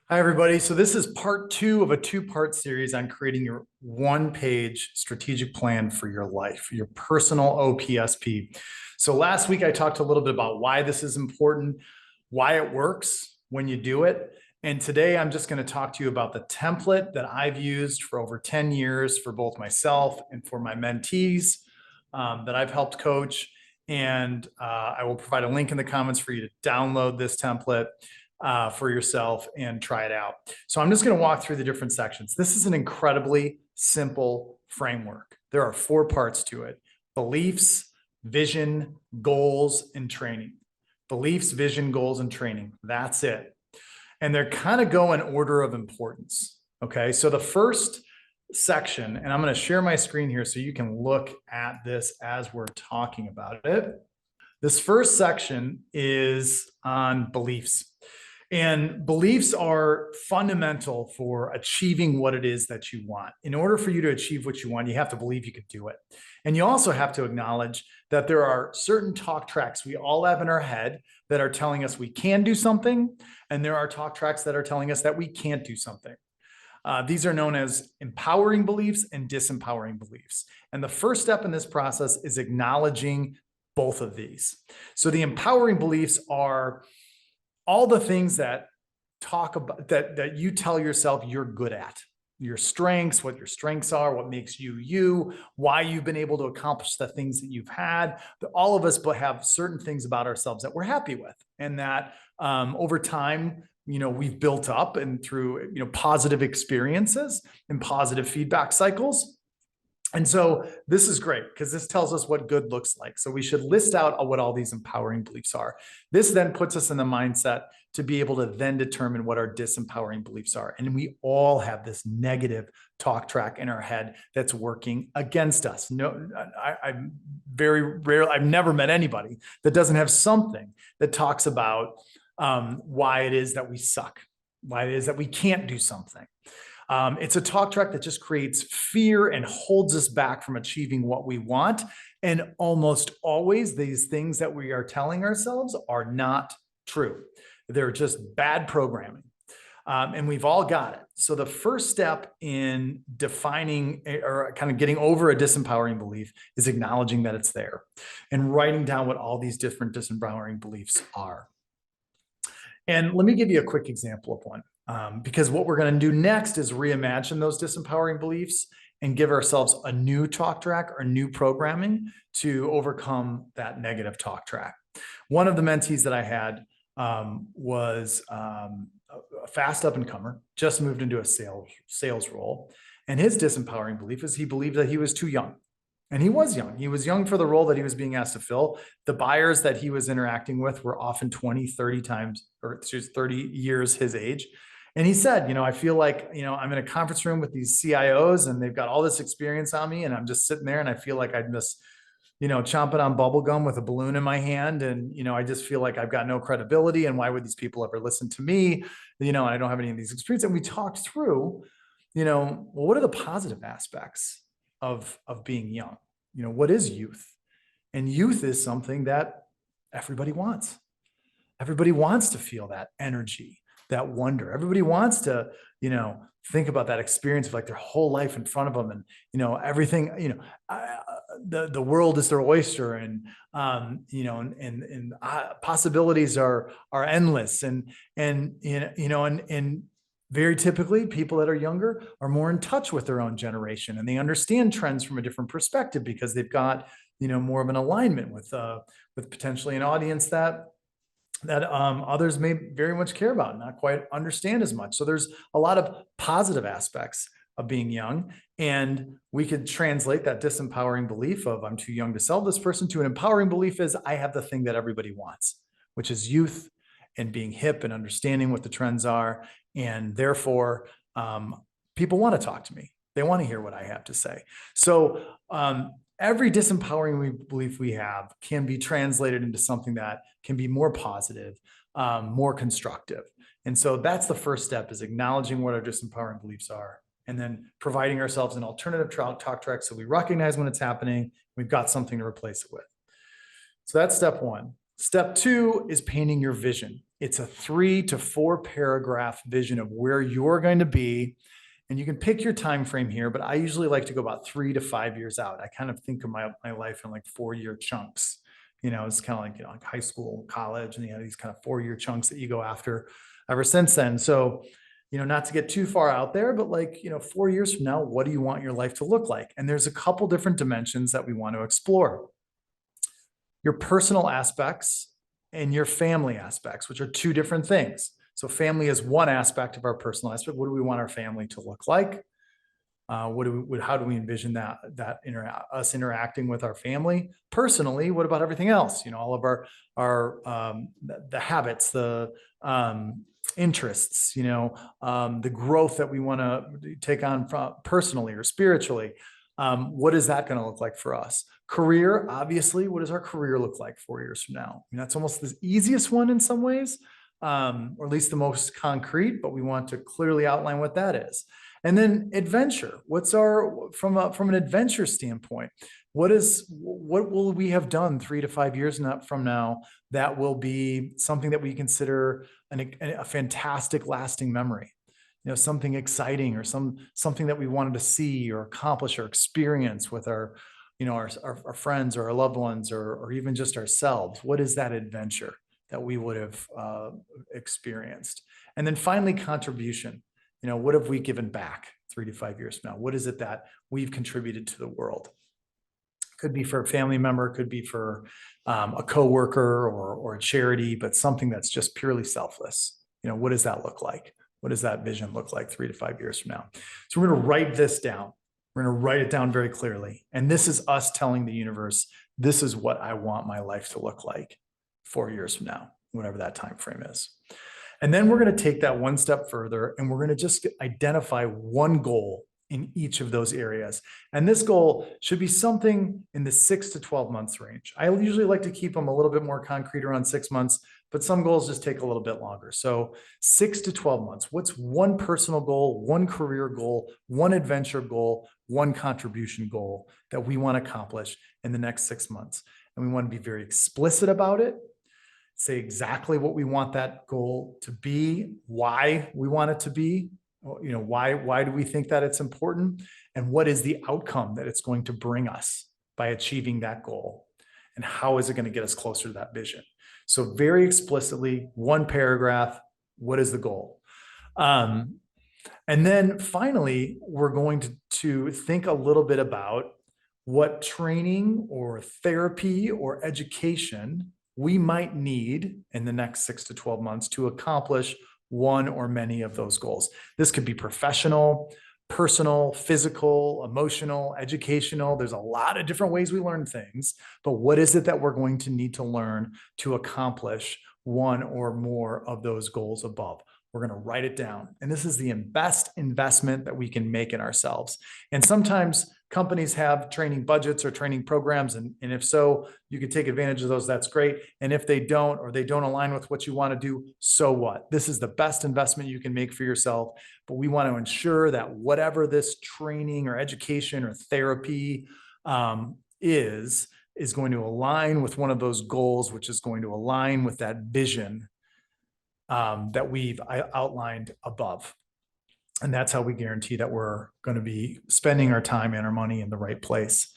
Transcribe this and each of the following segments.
Hi, everybody. So this is part two of a two-part series on creating your one-page strategic plan for your life, your personal OPSP. So last week I talked a little bit about why this is important, why it works when you do it. And today I'm just going to talk to you about the template that I've used for over 10 years for both myself and for my mentees that I've helped coach. And I will provide a link in the comments for you to download this template for yourself and try it out. So I'm just going to walk through the different sections. This is an incredibly simple framework. There are 4 parts to it: beliefs, vision, goals, and training. Beliefs, vision, goals, and training. That's it. And they're kind of go in order of importance. Okay. So the first section, and I'm going to share my screen here so you can look at this as we're talking about it. This first section is on beliefs. And beliefs are fundamental for achieving what it is that you want. In order for you to achieve what you want, you have to believe you could do it. And you also have to acknowledge that there are certain talk tracks we all have in our head that are telling us we can do something. And there are talk tracks that are telling us that we can't do something. These are known as empowering beliefs and disempowering beliefs. And the first step in this process is acknowledging both of these. So the empowering beliefs are all the things that talk about that you tell yourself you're good at, your strengths, what your strengths are, what makes you you, why you've been able to accomplish the things that you've had. All of us have certain things about ourselves that we're happy with, and that over time, we've built up and through positive experiences and positive feedback cycles. And so this is great because this tells us what good looks like. So we should list out what all these empowering beliefs are. This then puts us in the mindset to be able to then determine what our disempowering beliefs are. And we all have this negative talk track in our head that's working against us. No, I'm very rare. I've never met anybody that doesn't have something that talks about why it is that we suck, why it is that we can't do something. It's a talk track that just creates fear and holds us back from achieving what we want. And almost always these things that we are telling ourselves are not true. They're just bad programming. And we've all got it. So the first step in defining or kind of getting over a disempowering belief is acknowledging that it's there and writing down what all these different disempowering beliefs are. And let me give you a quick example of one. Because what we're going to do next is reimagine those disempowering beliefs and give ourselves a new talk track or new programming to overcome that negative talk track. One of the mentees that I had was a fast up and comer, just moved into a sales role. And his disempowering belief is he believed that he was too young. And he was young. He was young for the role that he was being asked to fill. The buyers that he was interacting with were often 20, 30 times, or 30 years his age. And he said, I feel like, I'm in a conference room with these CIOs and they've got all this experience on me. And I'm just sitting there and I feel like I'm just, chomping on bubble gum with a balloon in my hand. And, I just feel like I've got no credibility. And why would these people ever listen to me? And I don't have any of these experiences. And we talked through, well, what are the positive aspects of being young? What is youth? And youth is something that everybody wants. Everybody wants to feel that energy, that wonder. Everybody wants to, think about that experience of like their whole life in front of them, and everything. The world is their oyster, and possibilities are endless, and very typically people that are younger are more in touch with their own generation, and they understand trends from a different perspective because they've got more of an alignment with potentially an audience that others may very much care about and not quite understand as much. So there's a lot of positive aspects of being young, and we could translate that disempowering belief of I'm too young to sell this person to an empowering belief is I have the thing that everybody wants, which is youth and being hip and understanding what the trends are. And therefore, people want to talk to me. They want to hear what I have to say. So every disempowering belief we have can be translated into something that can be more positive, more constructive. And so that's the first step, is acknowledging what our disempowering beliefs are, and then providing ourselves an alternative talk track so we recognize when it's happening, we've got something to replace it with. So that's step one. Step two is painting your vision. It's a 3 to 4 paragraph vision of where you're going to be. And you can pick your time frame here, but I usually like to go about 3 to 5 years out. I kind of think of my life in like 4-year chunks. It's kind of like, like high school, college, and these kind of 4-year chunks that you go after ever since then. So, not to get too far out there, but 4 years from now, what do you want your life to look like? And there's a couple different dimensions that we want to explore. Your personal aspects and your family aspects, which are two different things. So family is one aspect of our personal aspect. What do we want our family to look like? How do we envision that us interacting with our family personally? What about everything else? All of the habits, the interests, the growth that we want to take on personally or spiritually. What is that going to look like for us? Career, obviously, what does our career look like 4 years from now? That's almost the easiest one in some ways, or at least the most concrete, but we want to clearly outline what that is. And then adventure. From an adventure standpoint, what will we have done 3 to 5 years from now that will be something that we consider a fantastic lasting memory? Something exciting or something that we wanted to see or accomplish or experience with our friends or our loved ones or even just ourselves. What is that adventure that we would have experienced? And then finally, contribution. What have we given back 3 to 5 years from now? What is it that we've contributed to the world? Could be for a family member, could be for a coworker or a charity, but something that's just purely selfless. What does that look like? What does that vision look like 3 to 5 years from now? So we're going to write this down. We're going to write it down very clearly. And this is us telling the universe, this is what I want my life to look like 4 years from now, whatever that time frame is. And then we're going to take that one step further, and we're going to just identify one goal in each of those areas. And this goal should be something in the 6 to 12 months range. I usually like to keep them a little bit more concrete around 6 months, but some goals just take a little bit longer. So 6 to 12 months, what's one personal goal, one career goal, one adventure goal, one contribution goal that we want to accomplish in the next 6 months? And we want to be very explicit about it. Say exactly what we want that goal to be, why we want it to be, why do we think that it's important, and what is the outcome that it's going to bring us by achieving that goal, and how is it going to get us closer to that vision? So very explicitly, one paragraph, what is the goal? And then finally, we're going to think a little bit about what training or therapy or education we might need in the next 6 to 12 months to accomplish one or many of those goals. This could be professional, personal, physical, emotional, educational. There's a lot of different ways we learn things, but what is it that we're going to need to learn to accomplish one or more of those goals above? We're going to write it down. And this is the best investment that we can make in ourselves. And sometimes companies have training budgets or training programs. And if so, you can take advantage of those. That's great. And if they don't, or they don't align with what you want to do, so what? This is the best investment you can make for yourself. But we want to ensure that whatever this training or education or therapy is going to align with one of those goals, which is going to align with that vision that we've outlined above. And that's how we guarantee that we're going to be spending our time and our money in the right place.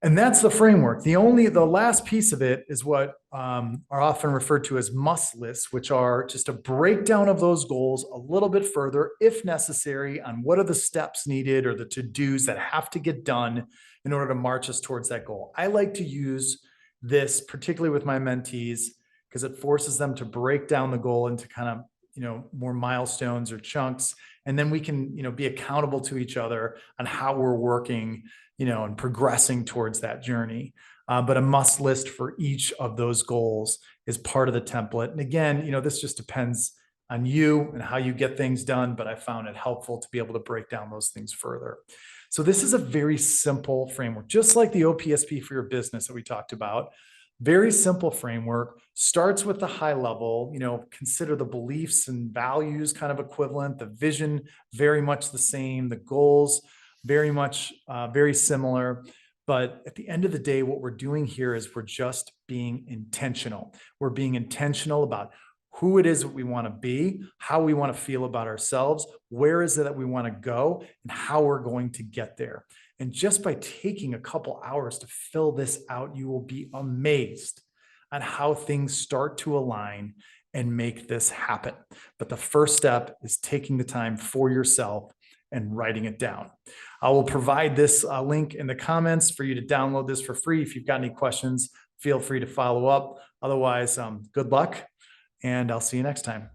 And that's the framework. The last piece of it is what are often referred to as must lists, which are just a breakdown of those goals a little bit further, if necessary, on what are the steps needed or the to-dos that have to get done in order to march us towards that goal. I like to use this, particularly with my mentees, because it forces them to break down the goal into kind of, more milestones or chunks. And then we can, be accountable to each other on how we're working, and progressing towards that journey. But a must list for each of those goals is part of the template. And again, this just depends on you and how you get things done, but I found it helpful to be able to break down those things further. So this is a very simple framework, just like the OPSP for your business that we talked about. Very simple framework, starts with the high level, consider the beliefs and values kind of equivalent, the vision very much the same, the goals very much very similar. But at the end of the day, what we're doing here is we're just being intentional. We're being intentional about who it is that we want to be, how we want to feel about ourselves, where is it that we want to go, and how we're going to get there. And just by taking a couple hours to fill this out, you will be amazed on how things start to align and make this happen. But the first step is taking the time for yourself and writing it down. I will provide this link in the comments for you to download this for free. If you've got any questions, feel free to follow up. Otherwise, good luck, and I'll see you next time.